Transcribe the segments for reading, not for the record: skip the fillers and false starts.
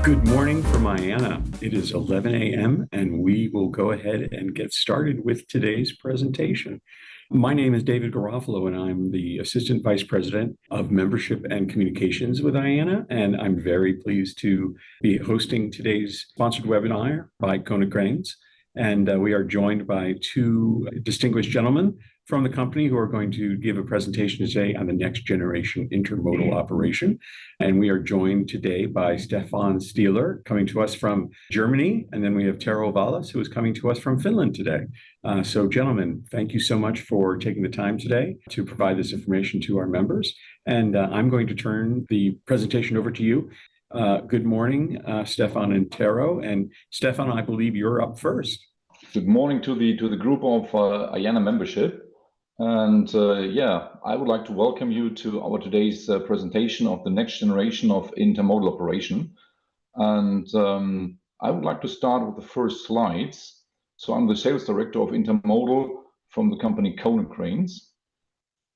Good morning from Vienna. It is 11 a.m. and we will go ahead and get started with today's presentation. My name is David Garofalo and I'm the Assistant Vice President of Membership and Communications with IANA, and I'm very pleased to be hosting today's sponsored webinar by Konecranes. And we are joined by two distinguished gentlemen from the company who are going to give a presentation today on the next generation intermodal operation. And we are joined today by Stefan Stieler, coming to us from Germany. And then we have Tero Vallas, who is coming to us from Finland today. So gentlemen, thank you so much for taking the time today to provide this information to our members. And I'm going to turn the presentation over to you. Good morning, Stefan and Tero. And Stefan, I believe you're up first. Good morning to the group of IANA membership. And I would like to welcome you to our today's presentation of the next generation of intermodal operation. And I would like to start with the first slides. So I'm the sales director of intermodal from the company Konecranes,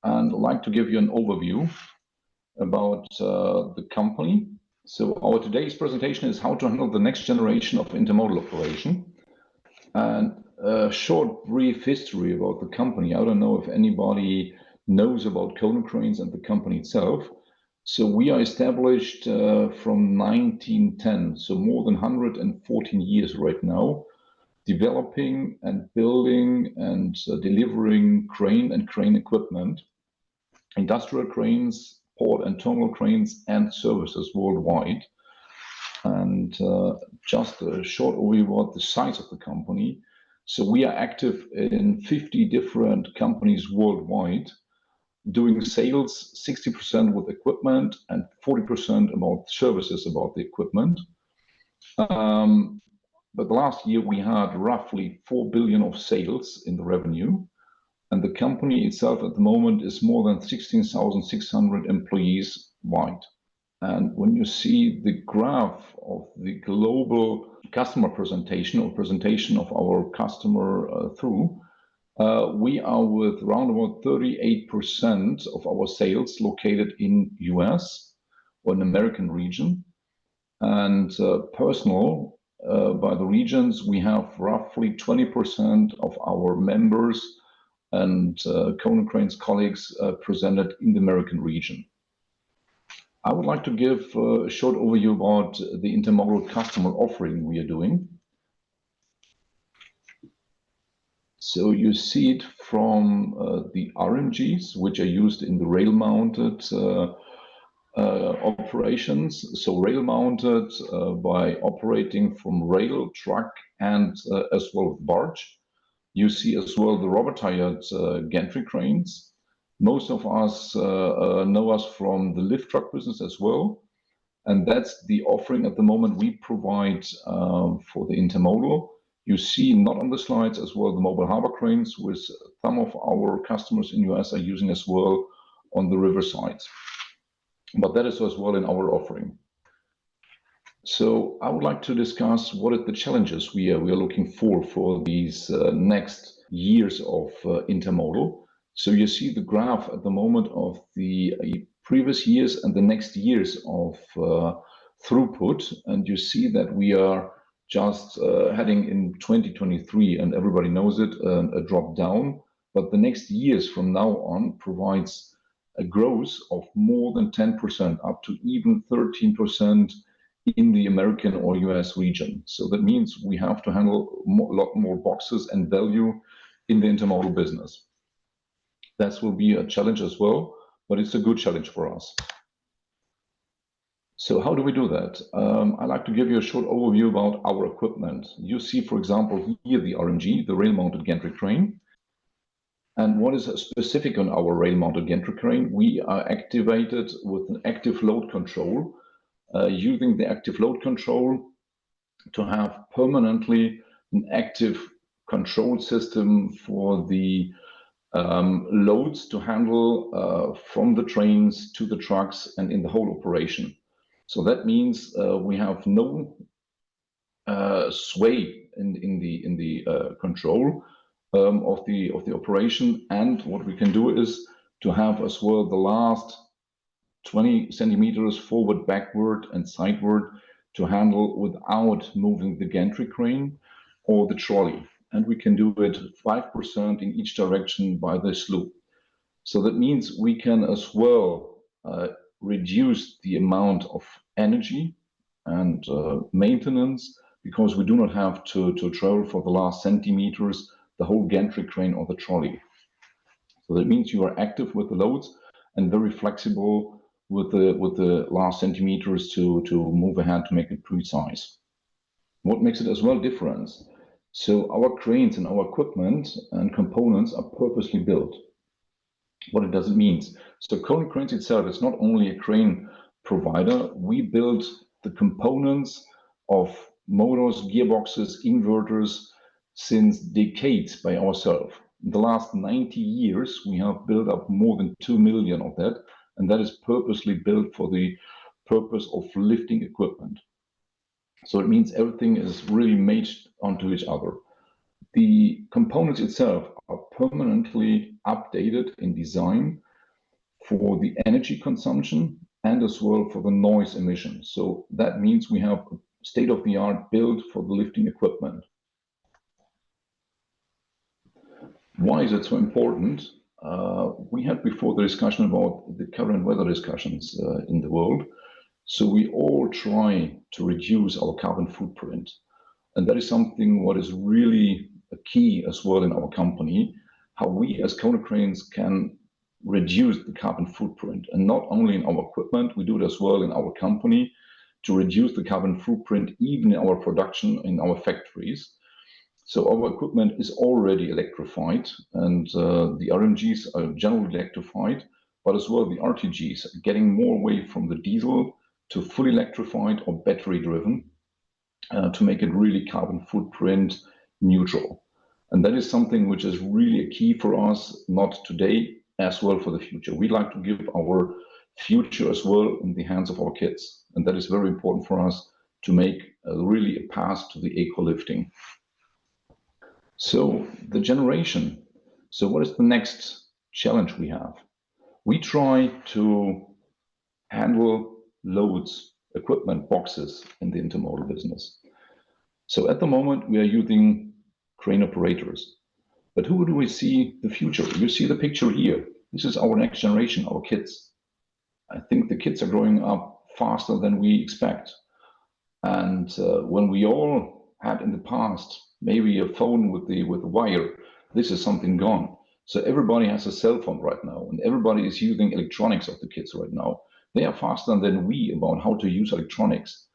and I'd like to give you an overview about the company. So our today's presentation is how to handle the next generation of intermodal operation. And a short, brief history about the company. I don't know if anybody knows about Konecranes and the company itself. So we are established from 1910, so more than 114 years right now, developing and building and delivering crane and crane equipment, industrial cranes, port and terminal cranes, and services worldwide. And just a short overview about the size of the company. So we are active in 50 different companies worldwide, doing sales 60% with equipment and 40% about services about the equipment. But last year we had roughly 4 billion of sales in the revenue. And the company itself at the moment is more than 16,600 employees wide. And when you see the graph of the global customer presentation or presentation of our customer we are with around about 38% of our sales located in US or in American region. And personal, by the regions, we have roughly 20% of our members and Konecranes colleagues presented in the American region. I would like to give a short overview about the intermodal customer offering we are doing. So you see it from the RMGs, which are used in the rail-mounted operations. So rail-mounted by operating from rail, truck, and as well barge. You see as well the rubber-tired gantry cranes. Most of us know us from the lift truck business as well. And that's the offering at the moment we provide for the intermodal. You see not on the slides as well the mobile harbor cranes, which some of our customers in US are using as well on the river sides. But that is as well in our offering. So I would like to discuss what are the challenges we are looking for these next years of intermodal. So you see the graph at the moment of the previous years and the next years of throughput. And you see that we are just heading in 2023, and everybody knows it, a drop down. But the next years from now on provides a growth of more than 10%, up to even 13% in the American or US region. So that means we have to handle a lot more boxes and value in the intermodal business. That will be a challenge as well, but it's a good challenge for us. So how do we do that? I'd like to give you a short overview about our equipment. You see, for example, here the RMG, the rail-mounted gantry crane. And what is specific on our rail-mounted gantry crane? We are activated with an active load control, using the active load control to have permanently an active control system for the loads to handle from the trains to the trucks and in the whole operation. So that means we have no sway in the control of the operation. And what we can do is to have as well the last 20 centimeters forward, backward, and sideward to handle without moving the gantry crane or the trolley. And we can do it 5% in each direction by this loop. So that means we can as well reduce the amount of energy and maintenance, because we do not have to travel for the last centimeters the whole gantry crane or the trolley. So that means you are active with the loads and very flexible with the last centimeters to move ahead to make it precise. What makes it as well different? So our cranes and our equipment and components are purposely built. What it does it means? So Konecranes itself is not only a crane provider. We build the components of motors, gearboxes, inverters since decades by ourselves. In the last 90 years, we have built up more than 2 million of that, and that is purposely built for the purpose of lifting equipment. So it means everything is really made onto each other. The components itself are permanently updated in design for the energy consumption and as well for the noise emission. So that means we have state-of-the-art built for the lifting equipment. Why is it so important? We had before the discussion about the current weather discussions in the world. So we all try to reduce our carbon footprint. And that is something what is really a key as well in our company, how we as Konecranes can reduce the carbon footprint. And not only in our equipment, we do it as well in our company to reduce the carbon footprint, even in our production, in our factories. So our equipment is already electrified, and the RMGs are generally electrified, but as well the RTGs are getting more away from the diesel to fully electrified or battery driven to make it really carbon footprint neutral. And that is something which is really a key for us, not today, as well for the future. We'd like to give our future as well in the hands of our kids. And that is very important for us to make really a path to the eco-lifting. So the generation. So what is the next challenge we have? We try to handle loads, equipment, boxes in the intermodal business. So at the moment, we are using crane operators. But who do we see the future? You see the picture here. This is our next generation, our kids. I think the kids are growing up faster than we expect. And when we all had in the past maybe a phone with the wire, this is something gone. So everybody has a cell phone right now, and everybody is using electronics of the kids right now. They are faster than we about how to use electronics.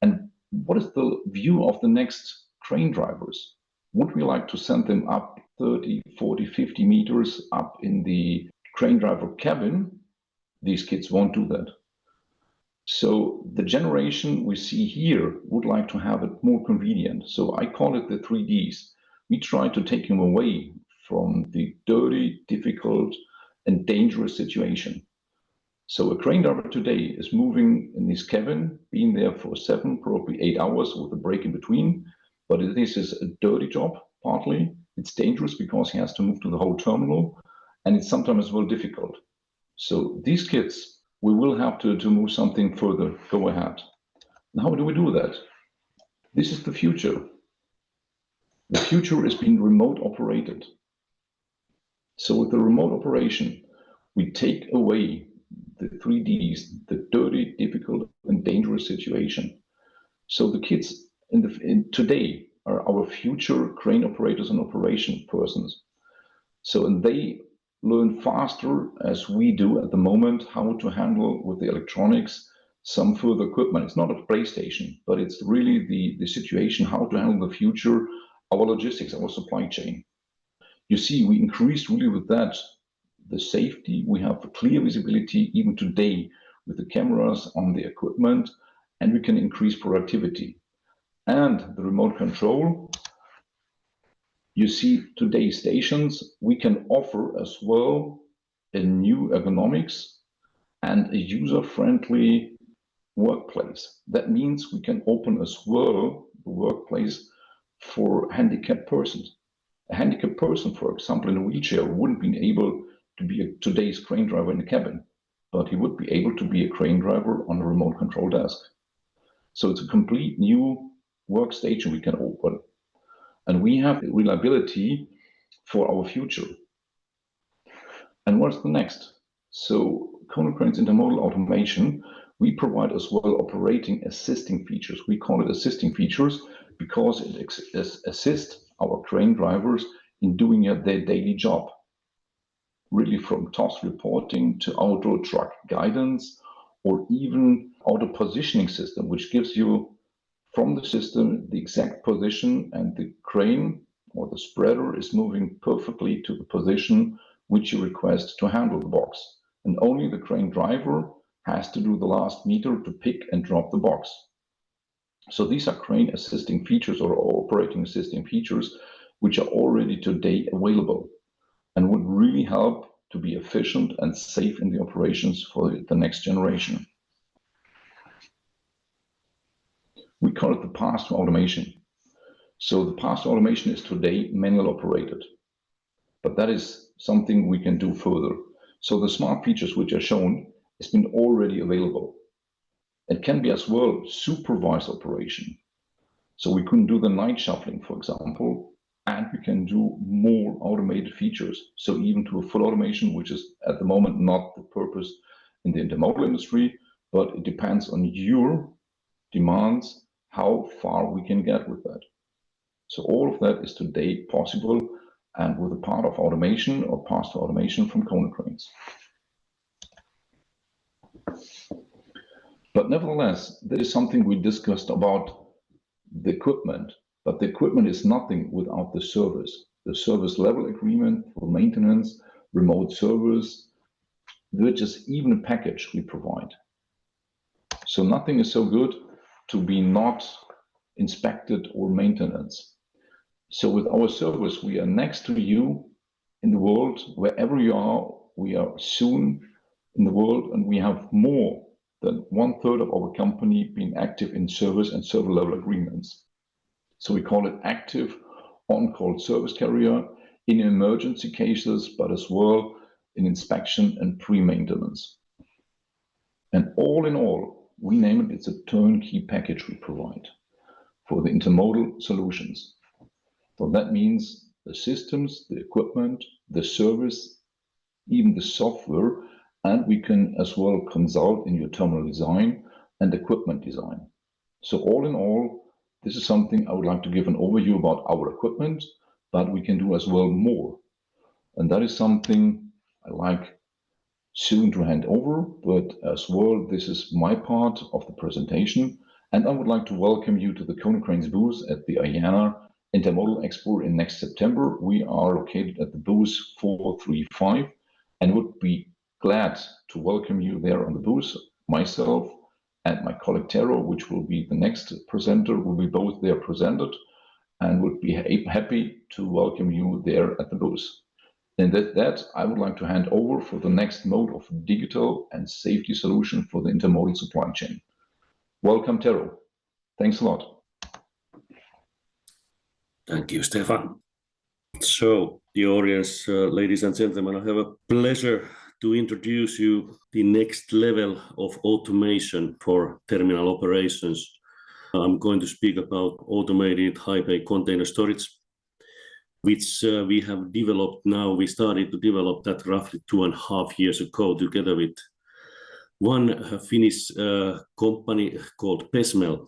And what is the view of the next crane drivers? Would we like to send them up 30, 40, 50 meters up in the crane driver cabin? These kids won't do that. So the generation we see here would like to have it more convenient. So I call it the 3Ds. We try to take them away from the dirty, difficult, and dangerous situation. So a crane driver today is moving in his cabin, being there for 7, probably 8 hours with a break in between. But this is a dirty job, partly. It's dangerous because he has to move to the whole terminal, and it's sometimes as well difficult. So these kids, we will have to move something further, go ahead. And how do we do that? This is the future. The future is being remote operated. So with the remote operation, we take away the 3Ds, the dirty, difficult, and dangerous situation. So the kids today are our future crane operators and operation persons. So and they learn faster as we do at the moment how to handle with the electronics some further equipment. It's not a PlayStation, but it's really the situation, how to handle the future, our logistics, our supply chain. You see, we increased really with that the safety. We have clear visibility even today with the cameras on the equipment, and we can increase productivity. And the remote control, you see today's stations, we can offer as well a new ergonomics and a user-friendly workplace. That means we can open as well the workplace for handicapped persons. A handicapped person, for example, in a wheelchair wouldn't be able to be today's crane driver in the cabin, but he would be able to be a crane driver on a remote control desk. So it's a complete new workstation we can open. And we have reliability for our future. And what's the next? So Konecranes Intermodal Automation, we provide as well operating assisting features. We call it assisting features because it assists our crane drivers in doing their daily job. Really from task reporting to auto truck guidance, or even auto positioning system, which gives you from the system the exact position, and the crane or the spreader is moving perfectly to the position which you request to handle the box. And only the crane driver has to do the last meter to pick and drop the box. So these are crane assisting features or operating assisting features which are already today available and would really help to be efficient and safe in the operations for the next generation. We call it the path to automation. So the path to automation is today manual operated, but that is something we can do further. So the smart features which are shown has been already available. It can be as well supervised operation. So we can do the night shuffling, for example, and we can do more automated features. So even to a full automation, which is at the moment not the purpose in the intermodal industry, but it depends on your demands, how far we can get with that. So all of that is today possible and with a part of automation or path to automation from Konecranes. But nevertheless, there is something we discussed about the equipment, but the equipment is nothing without the service level agreement for maintenance, remote service, which is even a package we provide. So nothing is so good to be not inspected or maintenance. So with our service, we are next to you in the world, wherever you are, we are soon in the world, and we have more than 1/3 of our company being active in service and server level agreements. So we call it active on-call service carrier in emergency cases, but as well in inspection and pre-maintenance. And all in all, we name it, it's a turnkey package we provide for the intermodal solutions. So that means the systems, the equipment, the service, even the software, and we can as well consult in your terminal design and equipment design. So all in all, this is something I would like to give an overview about our equipment, but we can do as well more. And that is something I like soon to hand over, but as well, this is my part of the presentation. And I would like to welcome you to the Konecranes booth at the IANA Intermodal Expo in next September. We are located at the booth 435 and would be glad to welcome you there on the booth. Myself and my colleague Tero, which will be the next presenter, will be both there presented and would be happy to welcome you there at the booth. And that I would like to hand over for the next mode of digital and safety solution for the intermodal supply chain. Welcome, Tero. Thanks a lot. Thank you, Stefan. So, the audience, ladies and gentlemen, I have a pleasure to introduce you the next level of automation for terminal operations. I'm going to speak about automated high-bay container storage, which we have developed now. We started to develop that roughly 2.5 years ago together with one Finnish company called Pesmel.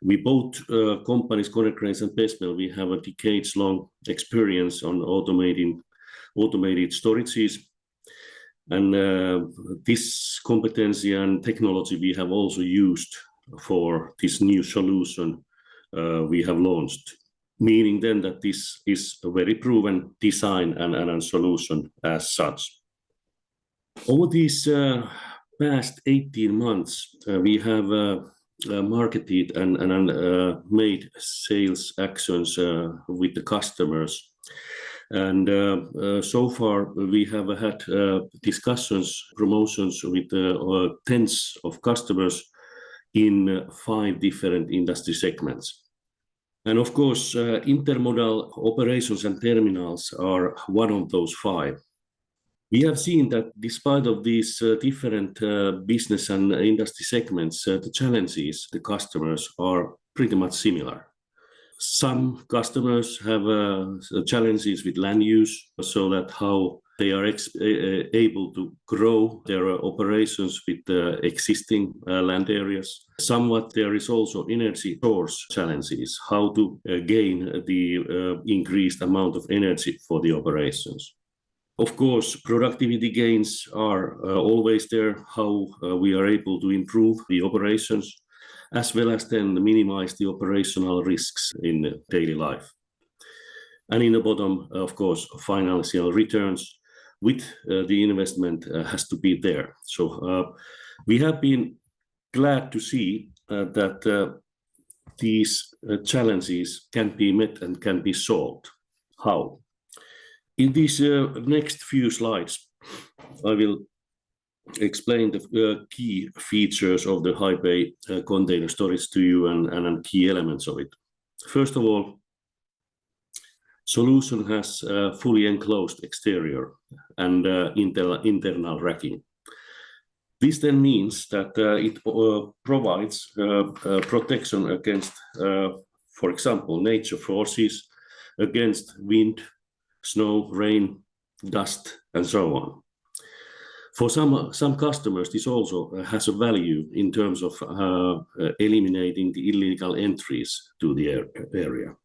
We both companies, Konecranes and Pesmel, we have a decades-long experience on automated storages. And this competency and technology we have also used for this new solution we have launched, meaning then that this is a very proven design and solution as such. Over these past 18 months, we have marketed and made sales actions with the customers. And so far we have had discussions, promotions with tens of customers in 5 different industry segments. And of course, intermodal operations and terminals are one of those 5. We have seen that despite of these different business and industry segments, the challenges the customers are pretty much similar. Some customers have challenges with land use, so that how they are able to grow their operations with existing land areas. Somewhat there is also energy source challenges, how to gain the increased amount of energy for the operations. Of course, productivity gains are always there, how we are able to improve the operations, as well as then minimize the operational risks in daily life. And in the bottom, of course, financial returns with the investment has to be there. So we have been glad to see that these challenges can be met and can be solved. How? In these next few slides, I will explain the key features of the high bay container storage to you and key elements of it. First of all, solution has a fully enclosed exterior and internal racking. This then means that it provides protection against, for example, nature forces, against wind, snow, rain, dust, and so on. For some customers, this also has a value in terms of eliminating the illegal entries to the area.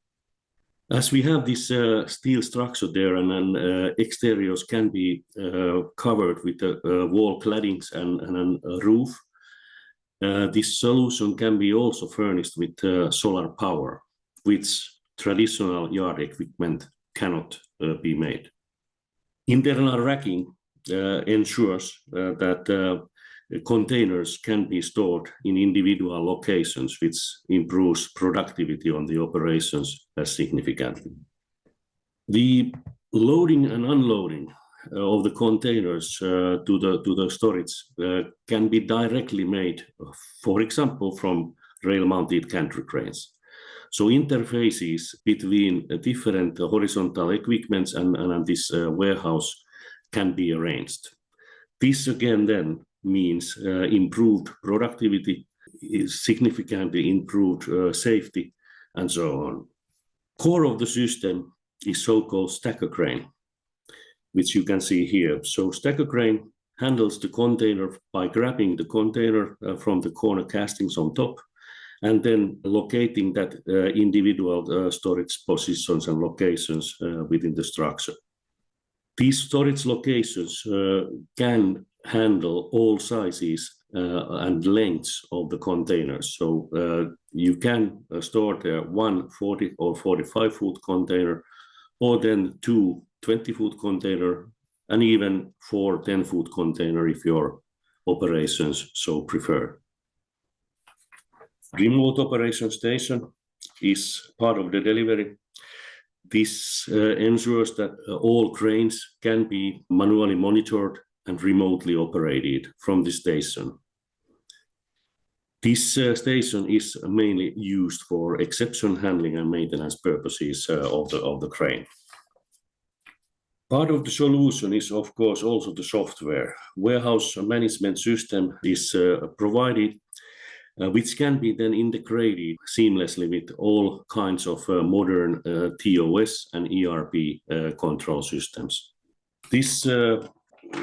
As we have this steel structure there, and then exteriors can be covered with wall claddings and a roof, this solution can be also furnished with solar power, which traditional yard equipment cannot be made. Internal racking ensures that containers can be stored in individual locations, which improves productivity on the operations significantly. The loading and unloading of the containers to the storage can be directly made, for example, from rail-mounted gantry cranes. So interfaces between different horizontal equipments and this warehouse can be arranged. This again then means improved productivity, significantly improved safety, and so on. Core of the system is so-called stacker crane, which you can see here. So stacker crane handles the container by grabbing the container from the corner castings on top, and then locating that individual storage positions and locations within the structure. These storage locations can handle all sizes and lengths of the containers. So you can store there one 40 or 45-foot container, or then two 20-foot container, and even 4 10-foot container if your operations so prefer. Remote operation station is part of the delivery. This ensures that all cranes can be manually monitored and remotely operated from the station. This station is mainly used for exception handling and maintenance purposes of the crane. Part of the solution is, of course, also the software. Warehouse management system is provided, which can be then integrated seamlessly with all kinds of modern TOS and ERP control systems. This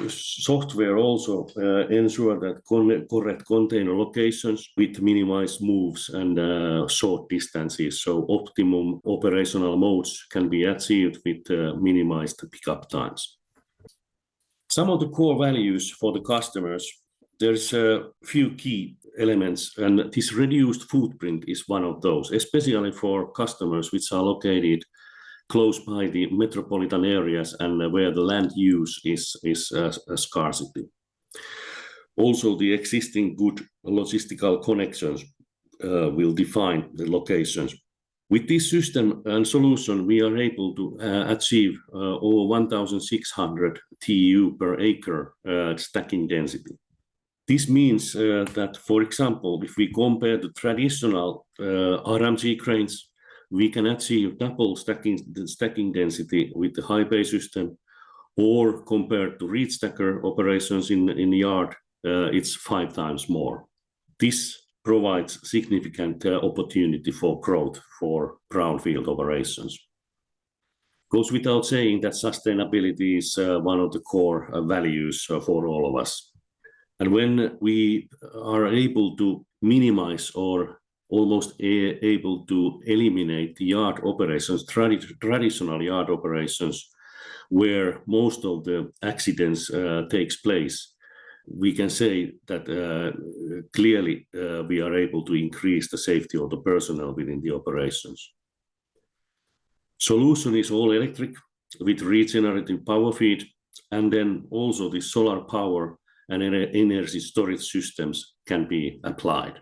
software also ensures that correct container locations with minimized moves and short distances, so optimum operational modes can be achieved with minimized pickup times. Some of the core values for the customers, there's a few key elements, and this reduced footprint is one of those, especially for customers which are located close by the metropolitan areas and where the land use is a scarcity. Also, the existing good logistical connections will define the locations. With this system and solution, we are able to achieve over 1,600 TEU per acre stacking density. This means that, for example, if we compare the traditional RMG cranes, we can achieve double stacking density with the high bay system, or compared to reach stacker operations in the yard, it's 5 times more. This provides significant opportunity for growth for brownfield operations. Goes without saying that sustainability is one of the core values for all of us. And when we are able to minimize or almost able to eliminate the yard operations, traditional yard operations, where most of the accidents takes place, we can say that clearly we are able to increase the safety of the personnel within the operations. Solution is all electric with regenerative power feed, and then also the solar power and energy storage systems can be applied.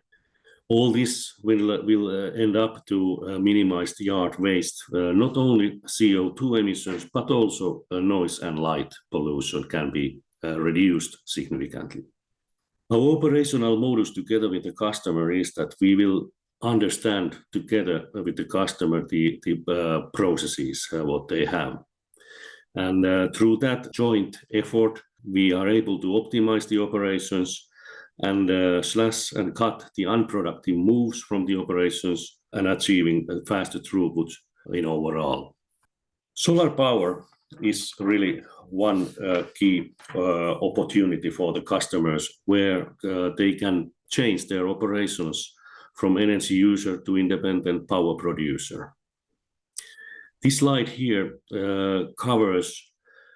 All this will end up to minimize the yard waste. Not only CO2 emissions, but also noise and light pollution can be reduced significantly. Our operational modus together with the customer is that we will understand together with the customer the processes, what they have. And through that joint effort, we are able to optimize the operations and slash and cut the unproductive moves from the operations and achieving a faster throughput in overall. Solar power is really one key opportunity for the customers where they can change their operations from energy user to independent power producer. This slide here covers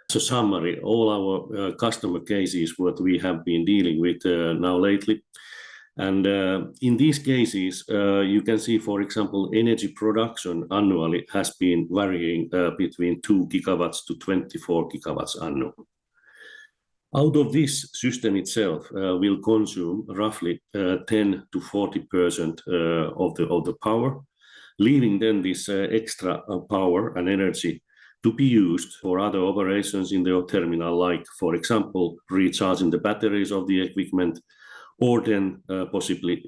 as a summary all our customer cases what we have been dealing with now lately. And in these cases, you can see, for example, energy production annually has been varying between 2 gigawatts to 24 gigawatts annually. Out of this system itself will consume roughly 10 to 40% of the power, leaving then this extra power and energy to be used for other operations in the terminal, like, for example, recharging the batteries of the equipment, or then possibly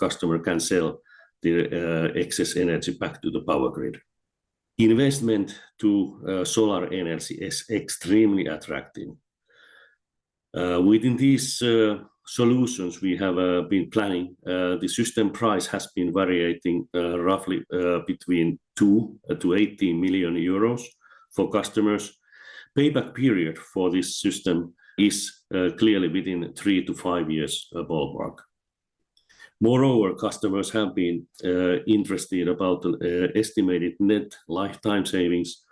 customer can sell the excess energy back to the power grid. Investment to solar energy is extremely attractive. Within these solutions we have been planning, the system price has been varying roughly between 2 to 18 million euros for customers. Payback period for this system is clearly within 3 to 5 years ballpark. Moreover, customers have been interested about the estimated net lifetime savings,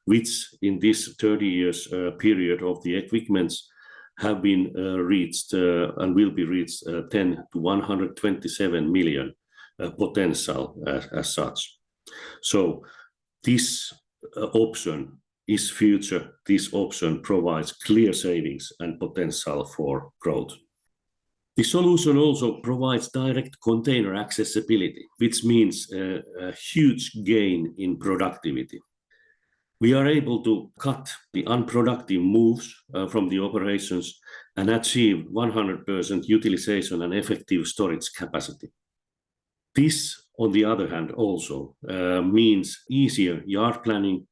which in this 30 years period of the equipments have been reached and will be reached 10 to 127 million potential as such. So this option is future. This option provides clear savings and potential for growth. The solution also provides direct container accessibility, which means a huge gain in productivity. We are able to cut the unproductive moves from the operations and achieve 100% utilization and effective storage capacity. This, on the other hand, also means easier yard planning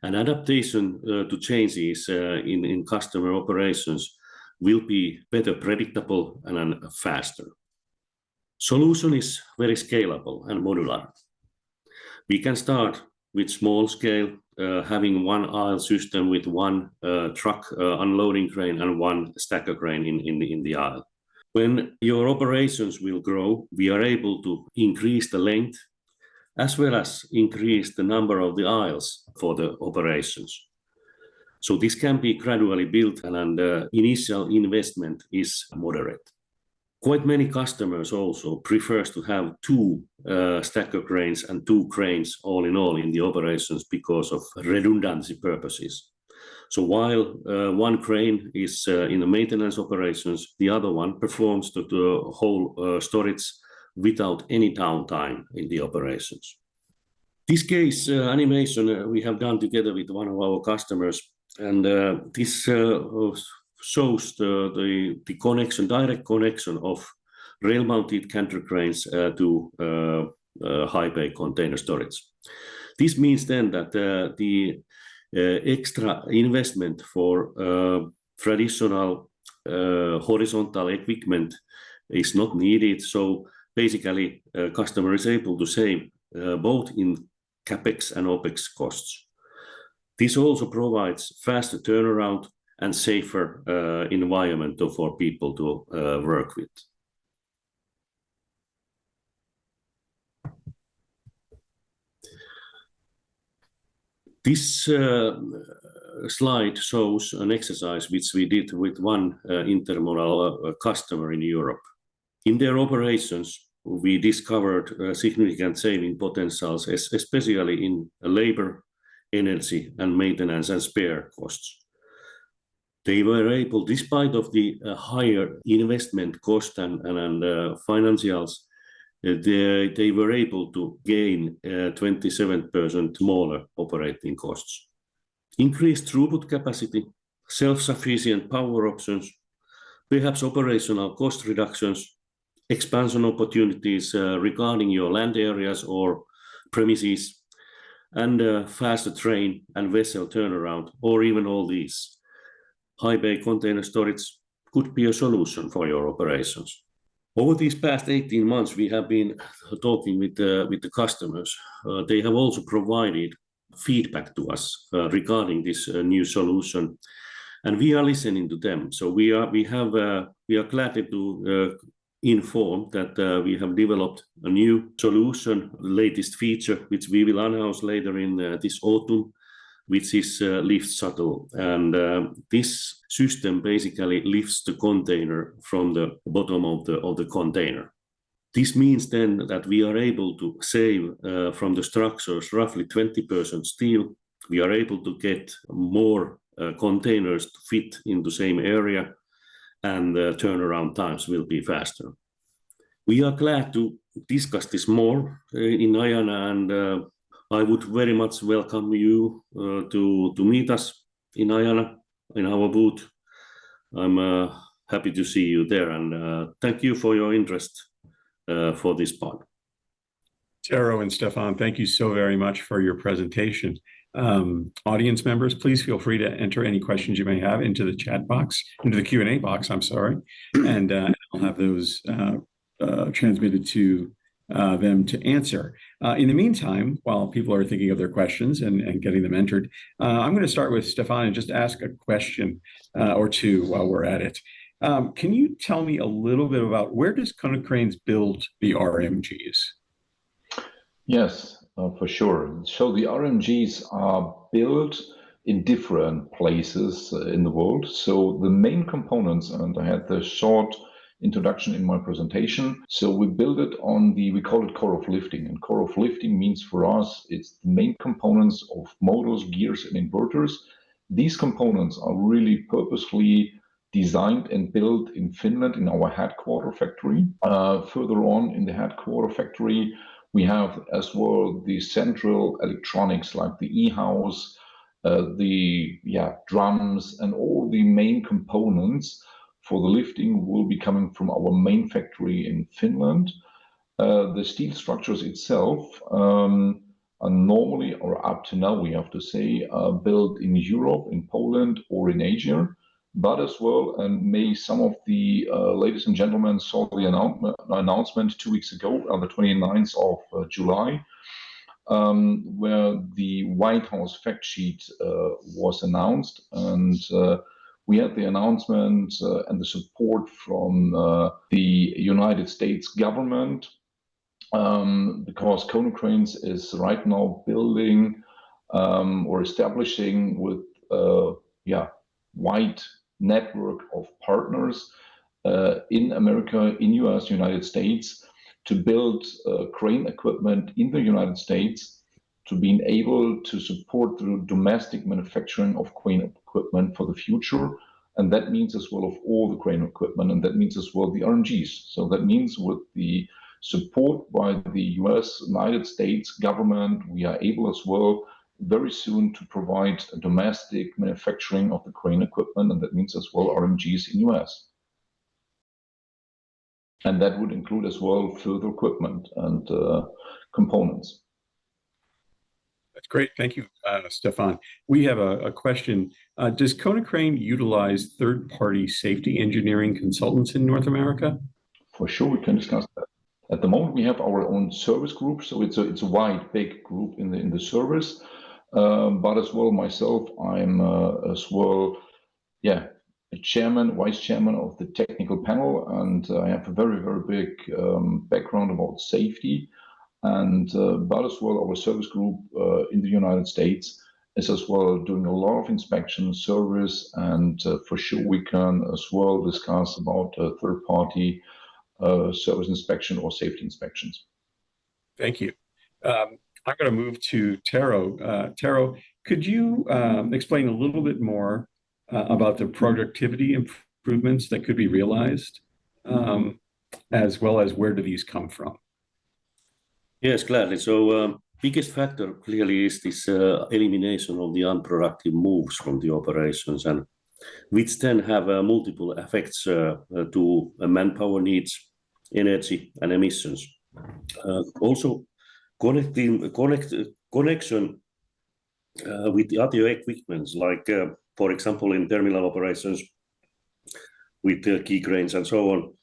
and adaptation to changes in customer operations will be better predictable and faster. Solution is very scalable and modular. We can start with small scale, having one aisle system with one truck unloading crane and one stacker crane in the aisle. When your operations will grow, we are able to increase the length as well as increase the number of the aisles for the operations. So this can be gradually built and initial investment is moderate. Quite many customers also prefers to have 2 stacker cranes and 2 cranes all in the operations because of redundancy purposes. So while one crane is in the maintenance operations, the other one performs the whole storage without any downtime in the operations. This case animation we have done together with one of our customers, and this shows the connection, direct connection of rail-mounted canter cranes to high bay container storage. This means then that the extra investment for traditional horizontal equipment is not needed. So basically, customer is able to save both in capex and opex costs. This also provides faster turnaround and safer environment for people to work with. This slide shows an exercise which we did with one intermodal customer in Europe. In their operations, we discovered significant saving potentials, especially in labor, energy, and maintenance and spare costs. They were able, despite of the higher investment cost and financials, they were able to gain 27% smaller operating costs. Increased throughput capacity, self-sufficient power options, perhaps operational cost reductions, expansion opportunities regarding your land areas or premises, and faster train and vessel turnaround, or even all these. High bay container storage could be a solution for your operations. Over these past 18 months, we have been talking with the customers. They have also provided feedback to us regarding this new solution, and we are listening to them. So we are glad to inform that we have developed a new solution, latest feature, which we will announce later in this autumn, which is lift shuttle. And this system basically lifts the container from the bottom of the container. This means then that we are able to save from the structures roughly 20% steel. We are able to get more containers to fit in the same area, and turnaround times will be faster. We are glad to discuss this more in Ajana, and I would very much welcome you to meet us in Ajana, in our booth. I'm happy to see you there, and thank you for your interest for this part. Tero and Stefan, thank you so very much for your presentation. Audience members, please feel free to enter any questions you may have into the chat box, into the Q&A box, I'm sorry, and I'll have those transmitted to them to answer. In the meantime, while people are thinking of their questions and getting them entered, I'm going to start with Stefan and just ask a question or two while we're at it. Can you tell me a little bit about where does Konecranes build the RMGs? Yes, for sure. So the RMGs are built in different places in the world. So the main components, and I had the short introduction in my presentation. So we build it on we call it core of lifting. And core of lifting means for us, it's the main components of motors, gears, and inverters. These components are really purposefully designed and built in Finland in our headquarter factory. Further on in the headquarter factory, we have as well the central electronics like the e-house, the drums, and all the main components for the lifting will be coming from our main factory in Finland. The steel structures itself are normally, or up to now, we have to say, built in Europe, in Poland, or in Asia. But as well, and may some of the ladies and gentlemen saw the announcement 2 weeks ago on the 29th of July, where the White House fact sheet was announced, and we had the announcement and the support from the United States government, because Konecranes is right now building or establishing with wide network of partners in America, in US, United States, to build crane equipment in the United States, to being able to support the domestic manufacturing of crane equipment for the future. And that means as well of all the crane equipment, and that means as well the RMGs. So that means with the support by the US, United States government, we are able as well very soon to provide a domestic manufacturing of the crane equipment, and that means as well RMGs in US. And that would include as well further equipment and components. That's great. Thank you, Stefan. We have a question. Does Konecrane utilize third-party safety engineering consultants in North America? For sure, we can discuss that. At the moment, we have our own service group, so it's a wide, big group in the service. But as well, myself, I'm as well, yeah, a chairman, vice chairman of the technical panel, and I have a very, very big background about safety. And but as well, our service group in the United States is as well doing a lot of inspection service, and for sure we can as well discuss about third-party service inspection or safety inspections. Thank you. I'm going to move to Tero. Tero, could you explain a little bit more about the productivity improvements that could be realized, as well as where do these come from? Yes, gladly. So, biggest factor clearly is this elimination of the unproductive moves from the operations, and which then have multiple effects to manpower needs, energy, and emissions. Also, connection with the other equipments, like, for example, in terminal operations with key cranes and so on,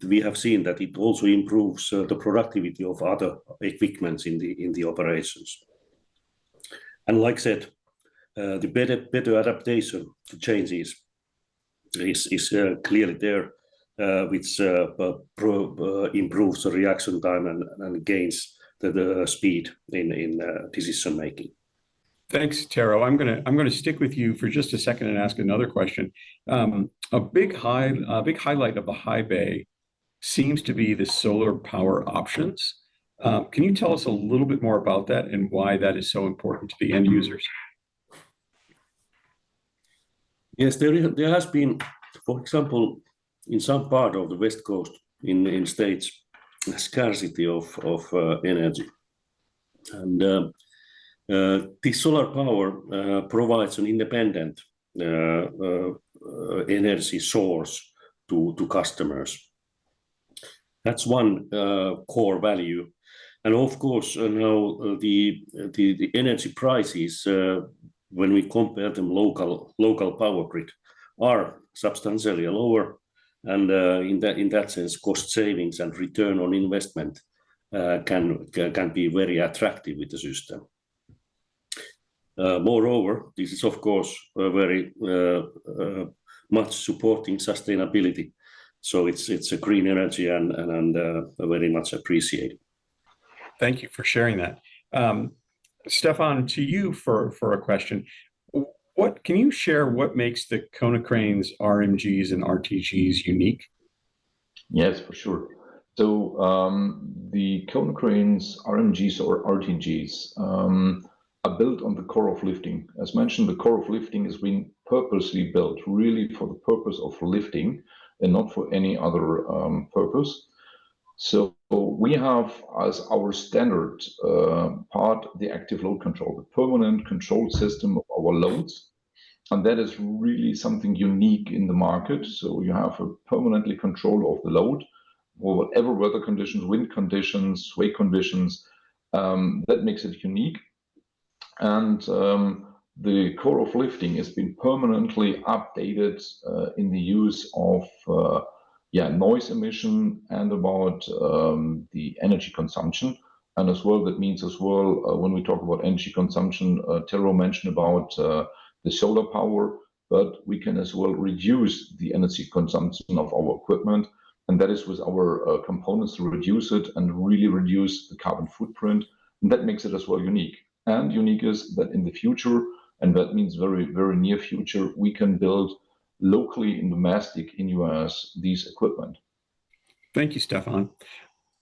we have seen that it also improves the productivity of other equipments in the operations. And like I said, the better adaptation to changes is clearly there, which improves the reaction time and gains the speed in decision making. Thanks, Tero. I'm gonna stick with you for just a second and ask another question. A big highlight of the high bay seems to be the solar power options. Can you tell us a little bit more about that and why that is so important to the end users? Yes, there has been, for example, in some part of the West Coast in states, a scarcity of energy. And this solar power provides an independent energy source to customers. That's one core value. And of course, now the energy prices, when we compare them local power grid, are substantially lower, and in that sense, cost savings and return on investment can be very attractive with the system. Moreover, this is of course very much supporting sustainability, so it's a green energy and very much appreciated. Thank you for sharing that. Stefan, to you for a question. What can you share what makes the Konecranes RMGs and RTGs unique? Yes, for sure. So the Konecranes RMGs or RTGs are built on the core of lifting. As mentioned, the core of lifting is being purposely built really for the purpose of lifting and not for any other purpose. So we have as our standard part the active load control, the permanent control system of our loads. And that is really something unique in the market. So you have a permanently control of the load or whatever weather conditions, wind conditions, sway conditions, that makes it unique. And the core of lifting has been permanently updated in the use of noise emission and about the energy consumption. And as well, that means as well, when we talk about energy consumption, Tero mentioned about the solar power, but we can as well reduce the energy consumption of our equipment. And that is with our components to reduce it and really reduce the carbon footprint. And that makes it as well unique. And unique is that in the future, and that means very, very near future, we can build locally in domestic in US these equipment. Thank you, Stefan.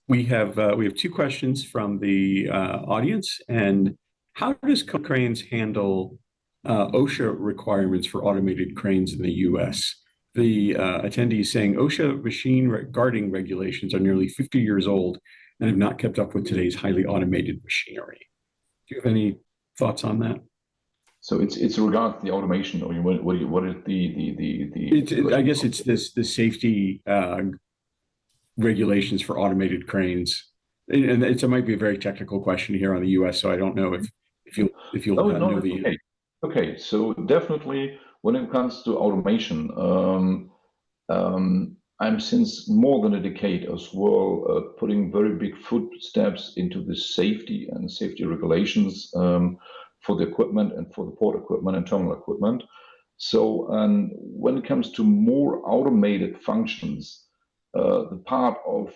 We have two questions from the audience. And how does Konecranes handle OSHA requirements for automated cranes in the US? The attendee is saying OSHA machine guarding regulations are nearly 50 years old and have not kept up with today's highly automated machinery. Do you have any thoughts on that? So it's regarding the automation, or what is the I guess it's the safety regulations for automated cranes, and it might be a very technical question here on the U.S. So I don't know if you'll No, no, know it's the okay. Okay, so definitely when it comes to automation, I'm since more than a decade as well putting very big footsteps into the safety and safety regulations for the equipment and for the port equipment and terminal equipment. So when it comes to more automated functions, the part of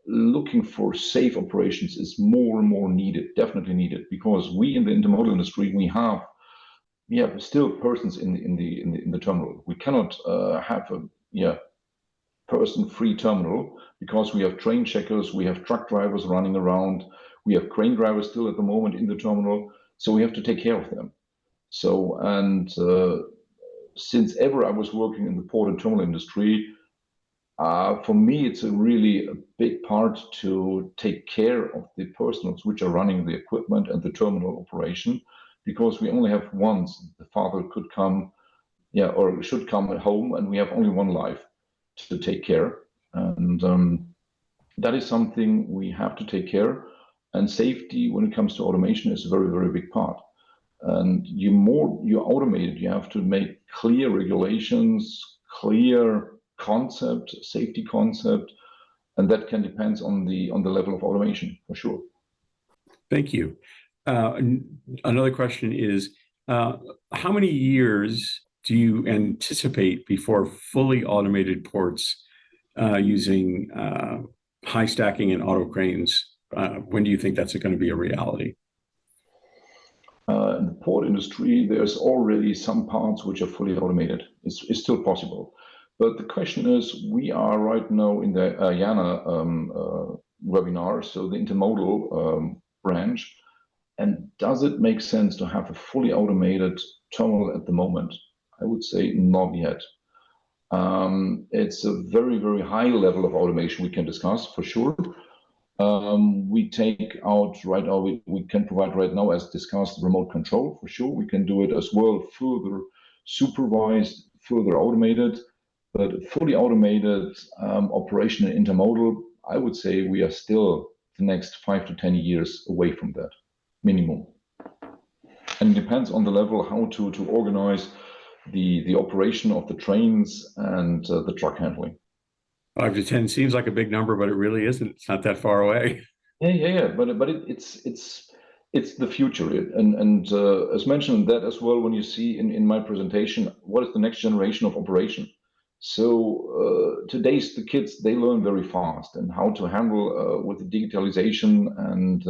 looking for safe operations is more and more needed, definitely needed, because we in the intermodal industry we have still persons in the terminal. We cannot have a person-free terminal because we have train checkers, we have truck drivers running around, we have crane drivers still at the moment in the terminal, so we have to take care of them. So since ever I was working in the port and terminal industry, for me, it's really a big part to take care of the personnel which are running the equipment and the terminal operation, because we only have once. The father could come, or should come at home, and we have only one life to take care. And that is something we have to take care. And safety, when it comes to automation, is a very, very big part. And the more you automate it, you have to make clear regulations, clear concept, safety concept, and that can depend on the level of automation for sure. Thank you. Another question is, how many years do you anticipate before fully automated ports using high stacking and auto cranes? When do you think that's going to be a reality? In the port industry, there's already some parts which are fully automated. It's still possible. But the question is, we are right now in the IANA webinar, so the intermodal branch, and does it make sense to have a fully automated terminal at the moment? I would say not yet. It's a very, very high level of automation we can discuss for sure. We take out right now, we can provide right now, as discussed, remote control for sure. We can do it as well, further supervised, further automated, but fully automated operation in intermodal, I would say we are still the next 5 to 10 years away from that, minimum. And it depends on the level how to organize the operation of the trains and the truck handling. 5 to 10 seems like a big number, but it really isn't. It's not that far away. Yeah. But it's the future, and as mentioned that as well. When you see in my presentation, what is the next generation of operation? So today's the kids, they learn very fast and how to handle with the digitalization and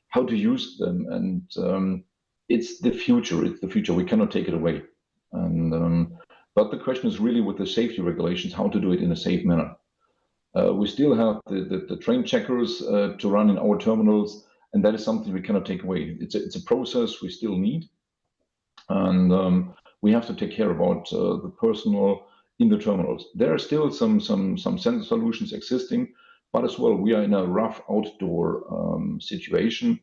how to use them, and it's the future. It's the future. We cannot take it away. And but the question is really with the safety regulations, how to do it in a safe manner. We still have the train checkers to run in our terminals, and that is something we cannot take away. It's a process we still need, and we have to take care about the personnel in the terminals. There are still some sensor solutions existing, but as well we are in a rough outdoor situation,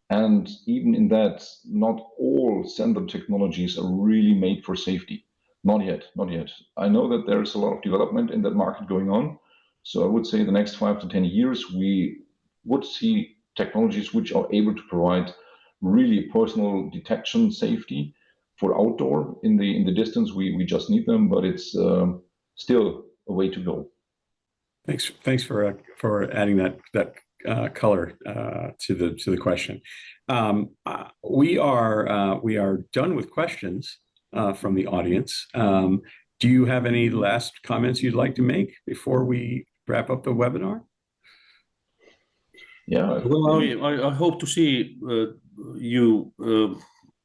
and even in that, not all sensor technologies are really made for safety. Not yet. I know that there is a lot of development in that market going on. So I would say the next 5 to 10 years, we would see technologies which are able to provide really personal detection safety for outdoor. In the distance, we just need them, but it's still a way to go. Thanks for adding that color to the question. We are done with questions from the audience. Do you have any last comments you'd like to make before we wrap up the webinar? Yeah. Well, I hope to see you,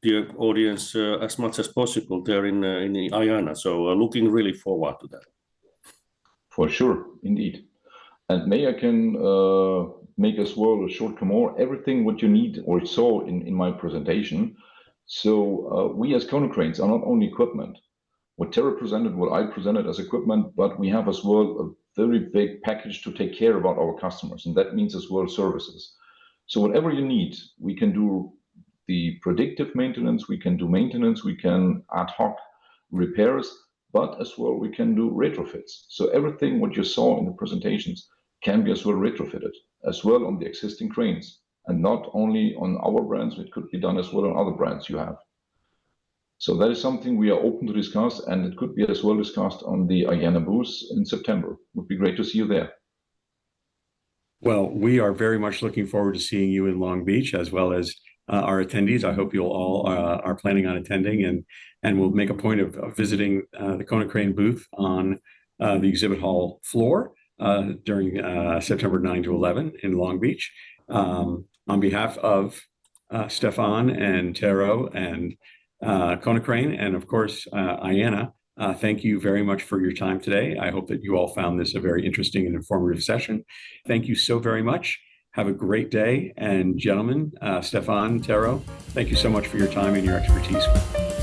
dear audience, as much as possible there in IANA. So looking really forward to that. For sure, indeed. And may I can make as well a short comment, everything what you need or saw in my presentation. So we as Konecranes are not only equipment. What Terry presented, what I presented as equipment, but we have as well a very big package to take care about our customers, and that means as well services. So whatever you need, we can do the predictive maintenance, we can do maintenance, we can ad hoc repairs, but as well we can do retrofits. So everything what you saw in the presentations can be as well retrofitted, as well on the existing cranes. and not only on our brands, it could be done as well on other brands you have. So that is something we are open to discuss, and it could be as well discussed on the IANA booth in September. Would be great to see you there. Well, we are very much looking forward to seeing you in Long Beach, as well as our attendees. I hope you'll all are planning on attending, and we'll make a point of visiting the Konecranes booth on the exhibit hall floor during September 9 to 11 in Long Beach. On behalf of Stefan and Tero and Konecranes, and of course IANA, thank you very much for your time today. I hope that you all found this a very interesting and informative session. Thank you so very much. Have a great day. And gentlemen, Stefan, Tero, thank you so much for your time and your expertise.